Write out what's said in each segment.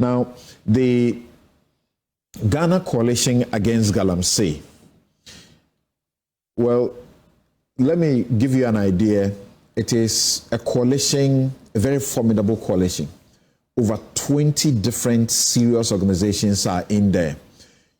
Now, the Ghana Coalition Against Galamsey. Well, let me give you an idea. It is a coalition, a very formidable coalition. Over 20 different serious organizations are in there.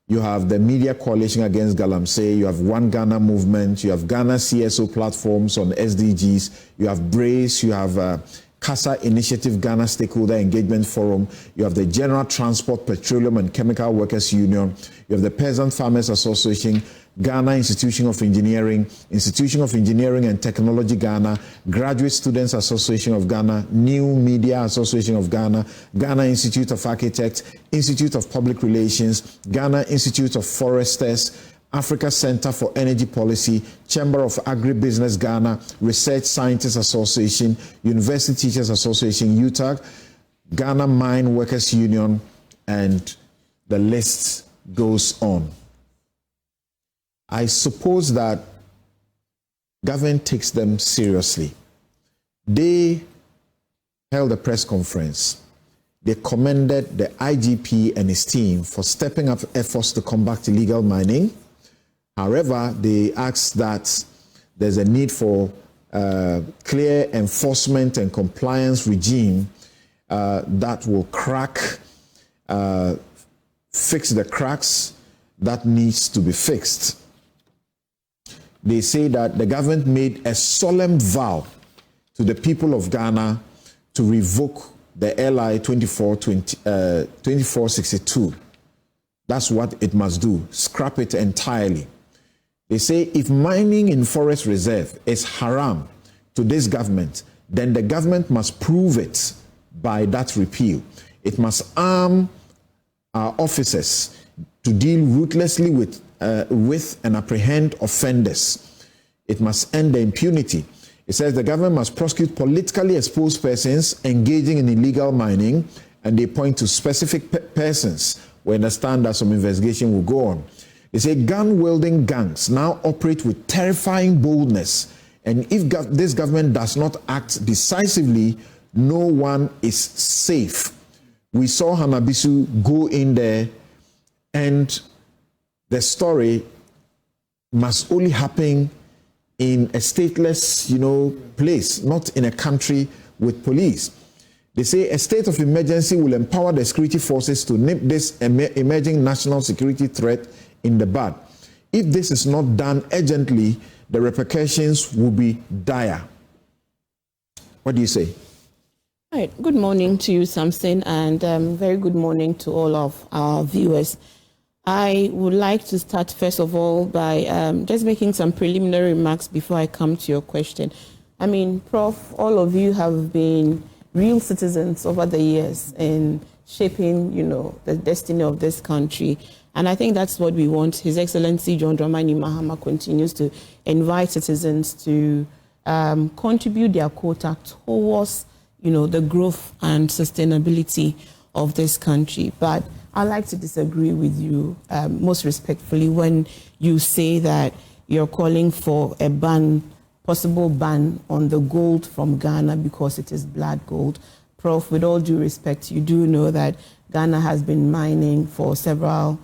You have the Media Coalition Against Galamsey, you have One Ghana Movement, you have Ghana CSO platforms on SDGs, you have BRACE, you have CASA Initiative Ghana Stakeholder Engagement Forum, you have the General Transport, Petroleum and Chemical Workers Union, you have the Peasant Farmers Association, Ghana Institution of Engineering and Technology Ghana, Graduate Students Association of Ghana, New Media Association of Ghana, Ghana Institute of Architects, Institute of Public Relations, Ghana Institute of Foresters, Africa Center for Energy Policy, Chamber of Agribusiness Ghana, Research Scientists Association, University Teachers Association, UTAG, Ghana Mine Workers Union, and the list goes on. I suppose that government takes them seriously. They held a press conference. They commended the IGP and his team for stepping up efforts to combat illegal mining. However, they asked that there's a need for clear enforcement and compliance regime that will fix the cracks that needs to be fixed. They say that the government made a solemn vow to the people of Ghana to revoke the LI 2462. That's what it must do, scrap it entirely. They say if mining in forest reserve is haram to this government, then the government must prove it by that repeal. It must arm our officers to deal ruthlessly with and apprehend offenders. It must end the impunity. It says the government must prosecute politically exposed persons engaging in illegal mining, and they point to specific persons. We understand that some investigation will go on. They say gun-wielding gangs now operate with terrifying boldness, and if this government does not act decisively, no one is safe. We saw Hanabisu go in there, and the story must only happen in a stateless, place, not in a country with police. They say a state of emergency will empower the security forces to nip this emerging national security threat in the bud. If this is not done urgently, the repercussions will be dire. What do you say? All right. Good morning to you, Samson, and very good morning to all of our viewers. I would like to start, first of all, by just making some preliminary remarks before I come to your question. I mean, Prof, all of you have been real citizens over the years in shaping, the destiny of this country. And I think that's what we want. His Excellency John Dramani Mahama continues to invite citizens to contribute their quota towards, the growth and sustainability of this country. But I'd like to disagree with you most respectfully when you say that you're calling for a possible ban on the gold from Ghana because it is blood gold. Prof, with all due respect, you do know that Ghana has been mining for several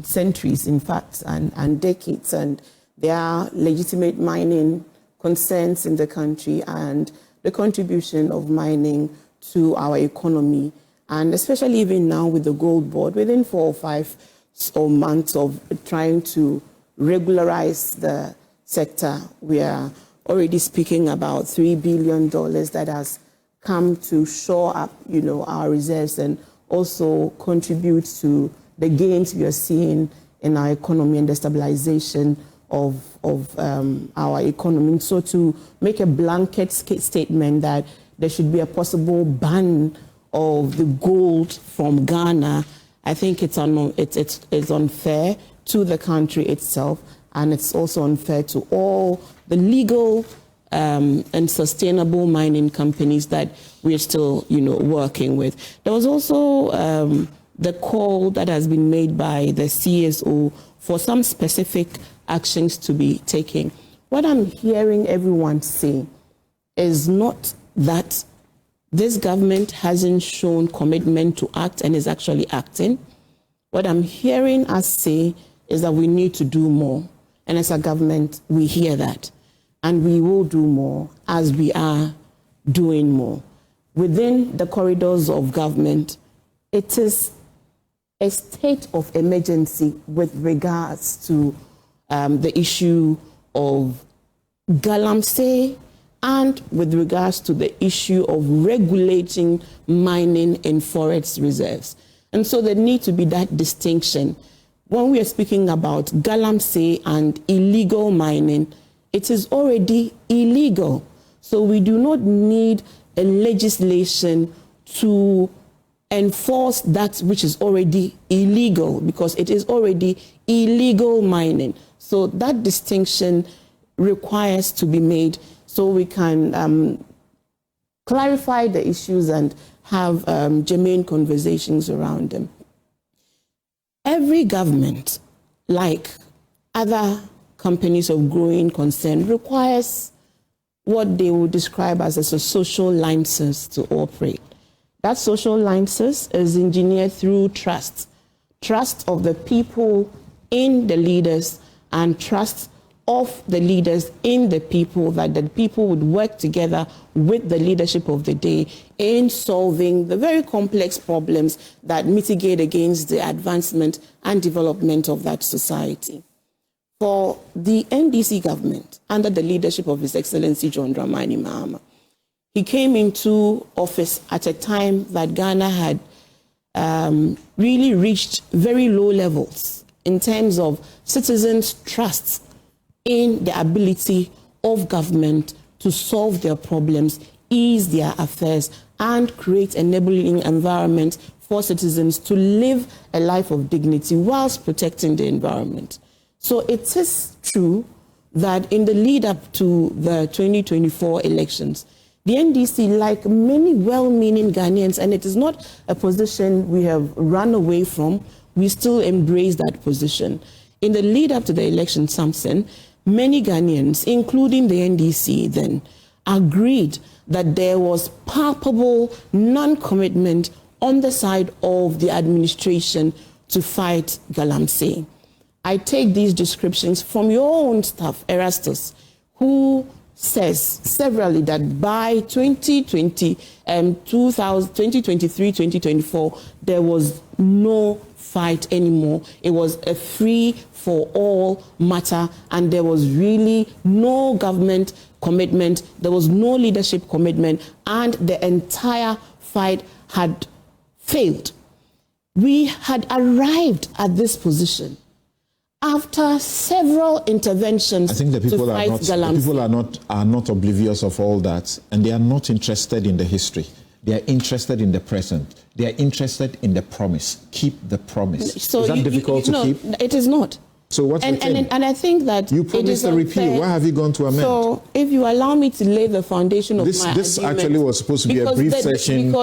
centuries, in fact, and decades, and there are legitimate mining concerns in the country and the contribution of mining to our economy. And especially even now with the gold board, within 4 or 5 months of trying to regularize the sector, we are already speaking about $3 billion that has come to shore up, our reserves and also contribute to the gains we are seeing in our economy and the stabilization of our economy. So to make a blanket statement that there should be a possible ban of the gold from Ghana, I think it's unfair to the country itself, and it's also unfair to all the legal and sustainable mining companies that we're still, working with. There was also the call that has been made by the CSO for some specific actions to be taken. What I'm hearing everyone say is not that this government hasn't shown commitment to act and is actually acting. What I'm hearing us say is that we need to do more. And as a government, we hear that. And we will do more as we are doing more. Within the corridors of government, it is a state of emergency with regards to the issue of Galamsey and with regards to the issue of regulating mining in forest reserves. And so there needs to be that distinction. When we are speaking about Galamsey and illegal mining, it is already illegal. So we do not need a legislation to enforce that which is already illegal, because it is already illegal mining. So that distinction requires to be made so we can clarify the issues and have germane conversations around them. Every government, like other companies of growing concern, requires what they would describe as a social license to operate. That social license is engineered through trust of the people in the leaders and trust of the leaders in the people, that the people would work together with the leadership of the day in solving the very complex problems that mitigate against the advancement and development of that society. For the NDC government, under the leadership of His Excellency John Dramani Mahama, he came into office at a time that Ghana had really reached very low levels in terms of citizens' trust in the ability of government to solve their problems, ease their affairs, and create an enabling environment for citizens to live a life of dignity whilst protecting the environment. So it is true that in the lead up to the 2024 elections, the NDC, like many well-meaning Ghanaians, and it is not a position we have run away from, we still embrace that position. In the lead up to the election, Samson, many Ghanaians, including the NDC then, agreed that there was palpable non-commitment on the side of the administration to fight Galamsey. I take these descriptions from your own staff, Erastus, who says severally that by 2023-2024, there was no fight anymore. It was a free-for-all matter, and there was really no government commitment, there was no leadership commitment, and the entire fight had failed. We had arrived at this position after several interventions. I think the people, to fight Galamsey. The people are not oblivious of all that, and they are not interested in the history. They are interested in the present. They are interested in the promise. Keep the promise. So is that difficult to keep? No, it is not. So what's the thing? And I think that you promised a repeal. Why have you gone to amend? So if you allow me to lay the foundation of this actually was supposed to be a brief session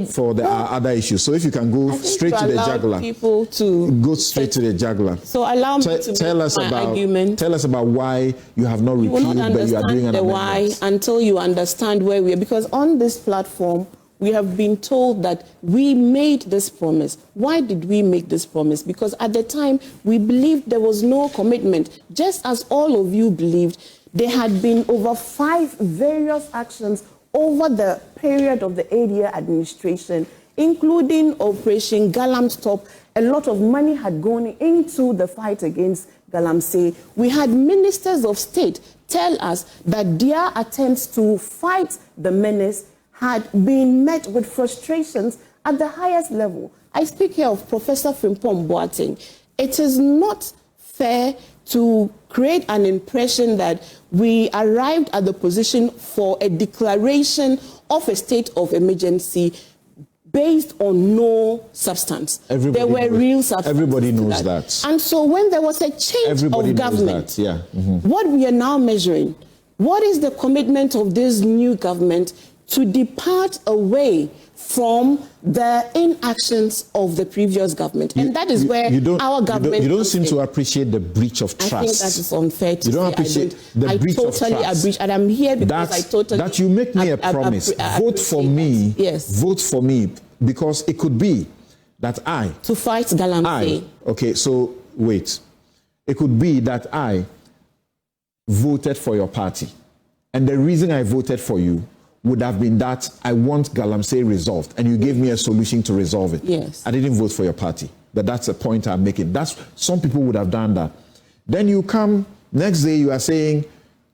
for the other issues. So if you can go straight to the jugular. People to go straight to the jugular. So allow me to tell us my argument. Tell us about why you have not repealed, but you are doing an amendment. Why until you understand where we are. Because on this platform, we have been told that we made this promise. Why did we make this promise? Because at the time, we believed there was no commitment. Just as all of you believed, there had been over 5 various actions over the period of the 8-year administration, including Operation Galamstop. A lot of money had gone into the fight against Galamsey. We had ministers of state tell us that their attempts to fight the menace had been met with frustrations at the highest level. I speak here of Professor Frimpong Boateng. It is not fair to create an impression that we arrived at the position for a declaration of a state of emergency based on no substance. There were real substance. Everybody knows that. And so when there was a change of government, what we are now measuring, what is the commitment of this new government to depart away from the inactions of the previous government. And that is where our government... You don't seem to appreciate the breach of trust. I think that is unfair to say. You don't appreciate the breach of trust. I totally agree. And I'm here because I totally... That you make me a promise. Vote for me. Yes. Vote for me. Because it could be that I... To fight Galamsey. Okay, so wait. It could be that I voted for your party. And the reason I voted for you would have been that I want Galamsey resolved, and you gave me a solution to resolve it. Yes. I didn't vote for your party, but that's a point I'm making. Some people would have done that. Then you come, next day you are saying,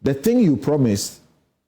the thing you promised,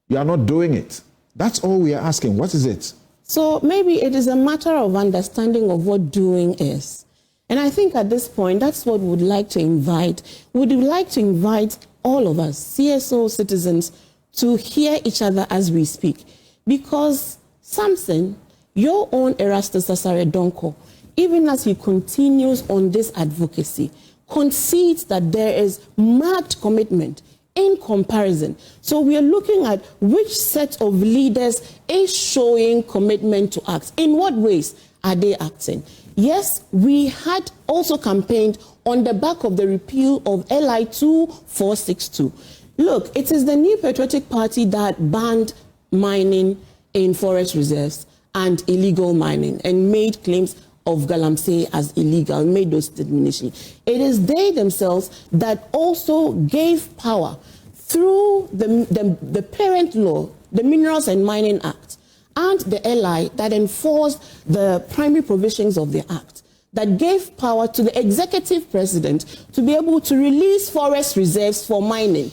you are not doing it. That's all we are asking. What is it? So maybe it is a matter of understanding of what doing is. And I think at this point, that's what we would like to invite. We would like to invite all of us, CSO citizens, to hear each other as we speak. Because Samson, your own Erastus Asare Donko, even as he continues on this advocacy, concedes that there is marked commitment in comparison. So we are looking at which set of leaders is showing commitment to act. In what ways are they acting? Yes, we had also campaigned on the back of the repeal of LI 2462. Look, it is the New Patriotic Party that banned mining in forest reserves and illegal mining and made claims of Galamsey as illegal, made those determinations. It is they themselves that also gave power through the parent law, the Minerals and Mining Act, and the LI that enforced the primary provisions of the Act, that gave power to the executive president to be able to release forest reserves for mining.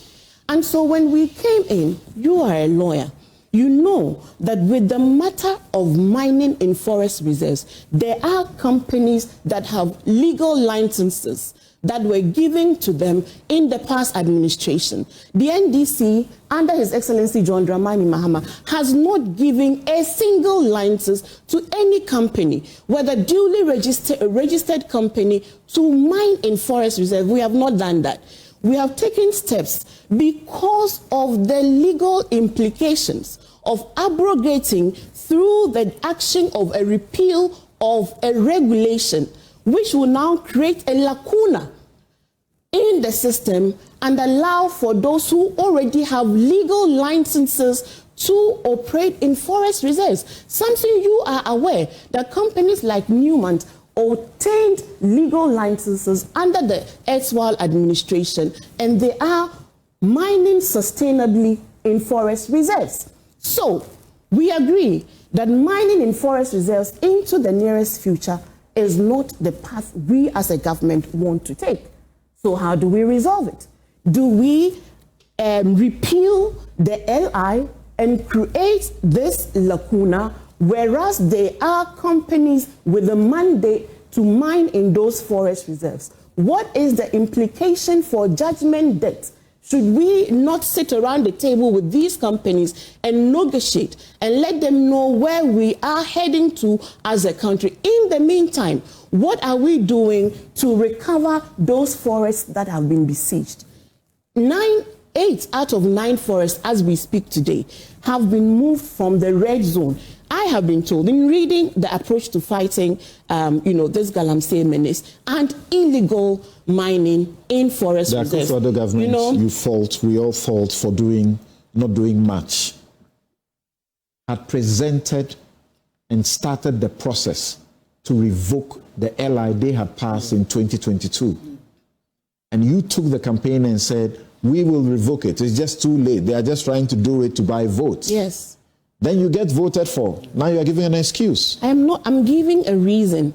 And so when we came in, you are a lawyer. You know that with the matter of mining in forest reserves, there are companies that have legal licenses that were given to them in the past administration. The NDC, under His Excellency John Dramani Mahama, has not given a single license to any company, whether duly registered company, to mine in forest reserve. We have not done that. We have taken steps because of the legal implications of abrogating through the action of a repeal of a regulation, which will now create a lacuna in the system and allow for those who already have legal licenses to operate in forest reserves. Something you are aware that companies like Newmont obtained legal licenses under the erstwhile administration, and they are mining sustainably in forest reserves. So we agree that mining in forest reserves into the nearest future is not the path we as a government want to take. So how do we resolve it? Do we repeal the LI and create this lacuna, whereas there are companies with a mandate to mine in those forest reserves? What is the implication for judgment debt? Should we not sit around the table with these companies and negotiate and let them know where we are heading to as a country? In the meantime, what are we doing to recover those forests that have been besieged? 8 out of 9 forests, as we speak today, have been moved from the red zone. I have been told in reading the approach to fighting, this Galamsey menace and illegal mining in forest reserves. The government, you fault, we all fault for not doing much. Had presented and started the process to revoke the LI they had passed in 2022. And you took the campaign and said, we will revoke it. It's just too late. They are just trying to do it to buy votes. Yes. Then you get voted for. Now you are giving an excuse. I'm giving a reason.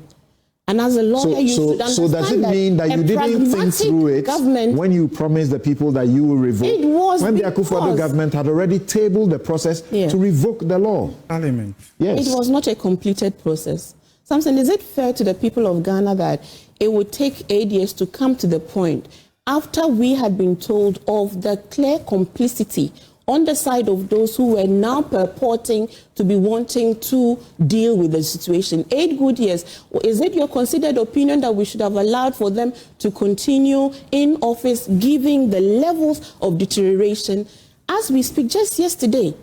And as a lawyer, you should understand. So does it mean that you didn't think through it when you promised the people that you will revoke? It was when the Akufo-Addo government had already tabled the process to revoke the law. Parliament. Yes. It was not a completed process. Samson, is it fair to the people of Ghana that it would take 8 years to come to the point after we had been told of the clear complicity on the side of those who were now purporting to be wanting to deal with the situation? 8 good years. Is it your considered opinion that we should have allowed for them to continue in office, given the levels of deterioration? As we speak, just yesterday,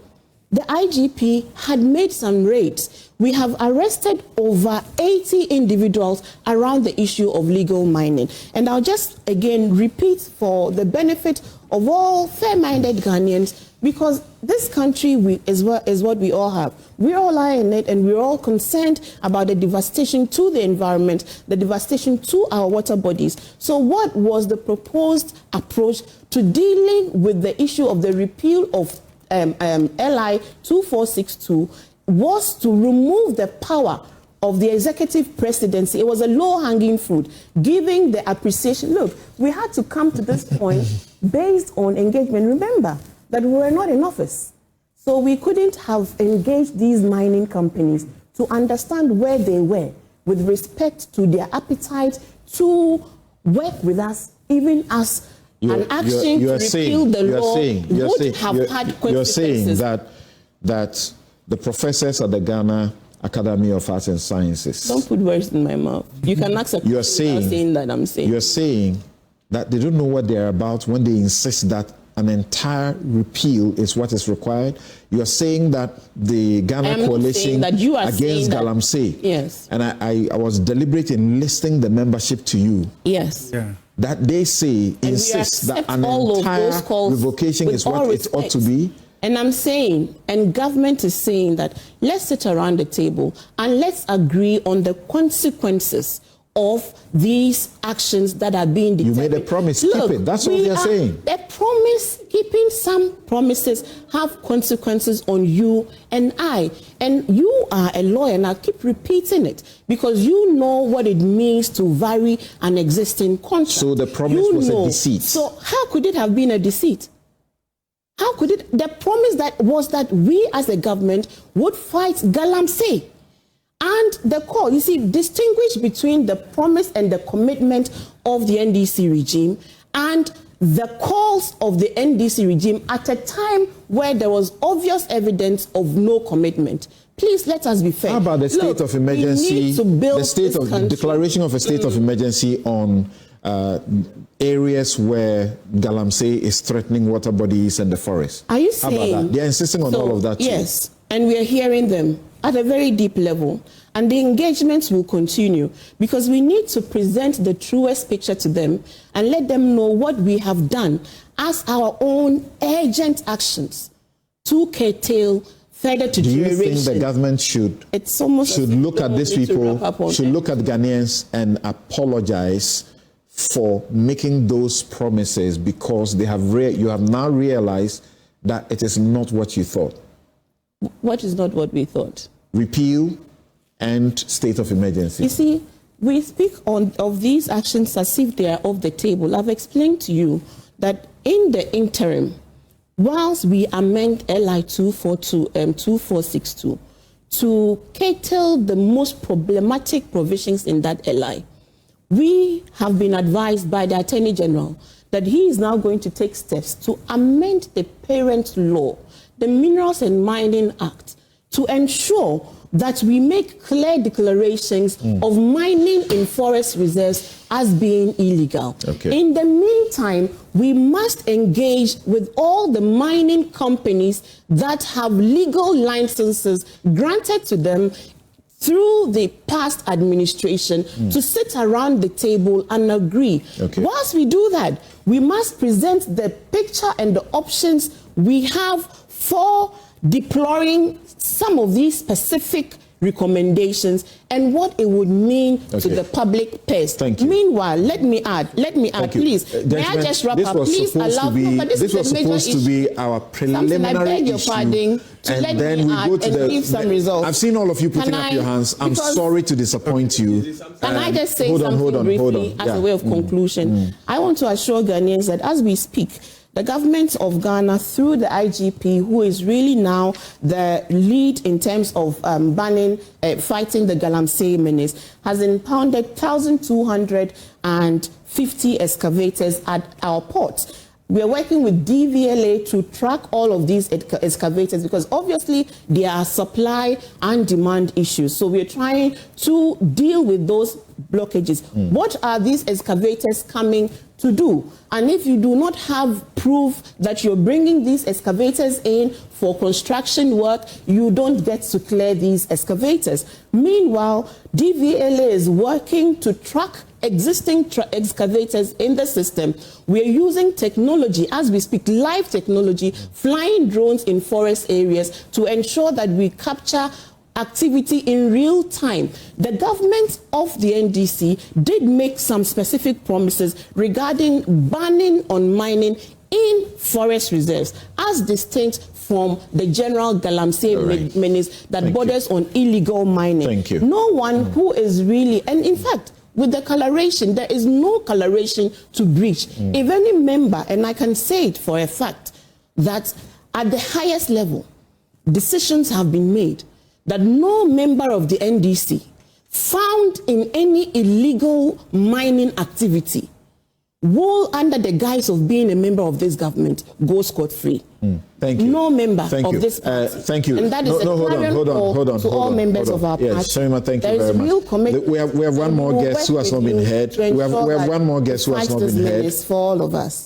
the IGP had made some raids. We have arrested over 80 individuals around the issue of legal mining. And I'll just again repeat for the benefit of all fair-minded Ghanaians, because this country is what we all have. We all are in it, and we're all concerned about the devastation to the environment, the devastation to our water bodies. So what was the proposed approach to dealing with the issue of the repeal of LI 2462 was to remove the power of the executive presidency. It was a low-hanging fruit, giving the appreciation. Look, we had to come to this point based on engagement. Remember that we were not in office. So we couldn't have engaged these mining companies to understand where they were with respect to their appetite to work with us, even as an action to repeal the law would have had consequences. You're saying that the professors at the Ghana Academy of Arts and Sciences... Don't put words in my mouth. You can accept you're saying that I'm saying. You're saying that they don't know what they're about when they insist that an entire repeal is what is required. You are saying that the Ghana coalition against Galamsey. Yes. And I was deliberate in listing the membership to you. Yes. Yeah. That they insist that an entire revocation is what it ought to be. And I'm saying, and government is saying that let's sit around the table and let's agree on the consequences of these actions that are being determined. You made a promise, keep it. That's what they're saying. The promise, keeping some promises have consequences on you and I. And you are a lawyer, and I keep repeating it, because you know what it means to vary an existing contract. So the promise was a deceit. So how could it have been a deceit? How could it? The promise that was that we as a government would fight Galamsey. And the call, you see, distinguish between the promise and the commitment of the NDC regime and the calls of the NDC regime at a time where there was obvious evidence of no commitment. Please let us be fair. How about the state of emergency, the declaration of a state of emergency on areas where Galamsey is threatening water bodies and the forest? Are you saying? How about that? They're insisting on all of that too. Yes, and we are hearing them at a very deep level. And the engagements will continue, because we need to present the truest picture to them and let them know what we have done as our own urgent actions to curtail further deterioration. Do you think the government should look at these people, should look at Ghanaians and apologize for making those promises, because they have you have now realized that it is not what you thought? What is not what we thought? Repeal and state of emergency. You see, we speak of these actions as if they are off the table. I've explained to you that in the interim, whilst we amend LI 2462 to curtail the most problematic provisions in that LI, we have been advised by the Attorney General that he is now going to take steps to amend the parent law, the Minerals and Mining Act, to ensure that we make clear declarations of mining in forest reserves as being illegal. Okay. In the meantime, we must engage with all the mining companies that have legal licenses granted to them through the past administration to sit around the table and agree. Okay. Whilst we do that, we must present the picture and the options we have for deploying some of these specific recommendations and what it would mean to the public purse. Thank you. Meanwhile, let me add, please. May I just wrap up? Please allow me. This was supposed to be our preliminary I beg your pardon, and then we go to and give some results. I've seen all of you putting up your hands. I'm sorry to disappoint you. Can I just say something briefly as a way of conclusion? I want to assure Ghanaians that as we speak, the government of Ghana, through the IGP, who is really now the lead in terms of fighting the Galamsey menace, has impounded 1,250 excavators at our ports. We are working with DVLA to track all of these excavators, because obviously there are supply and demand issues. So we are trying to deal with those blockages. What are these excavators coming to do? And if you do not have proof prove that you're bringing these excavators in for construction work, you don't get to clear these excavators. Meanwhile, DVLA is working to track existing excavators in the system. We're using technology as we speak, live technology, flying drones in forest areas to ensure that we capture activity in real time. The government of the NDC did make some specific promises regarding banning on mining in forest reserves, as distinct from the general Galamsey menace that borders on illegal mining. Thank you. No one who is really, and in fact, with the coloration, there is no coloration to breach. If any member, and I can say it for a fact, that at the highest level, decisions have been made that no member of the NDC found in any illegal mining activity will, under the guise of being a member of this government, go scot-free. Thank you. No member of this party. Thank you. And that is hold on, to all members of our party. Yes, Shamima, thank you very much. We have one more guest who has not been heard. We have one more guest who has not been heard. For all of us.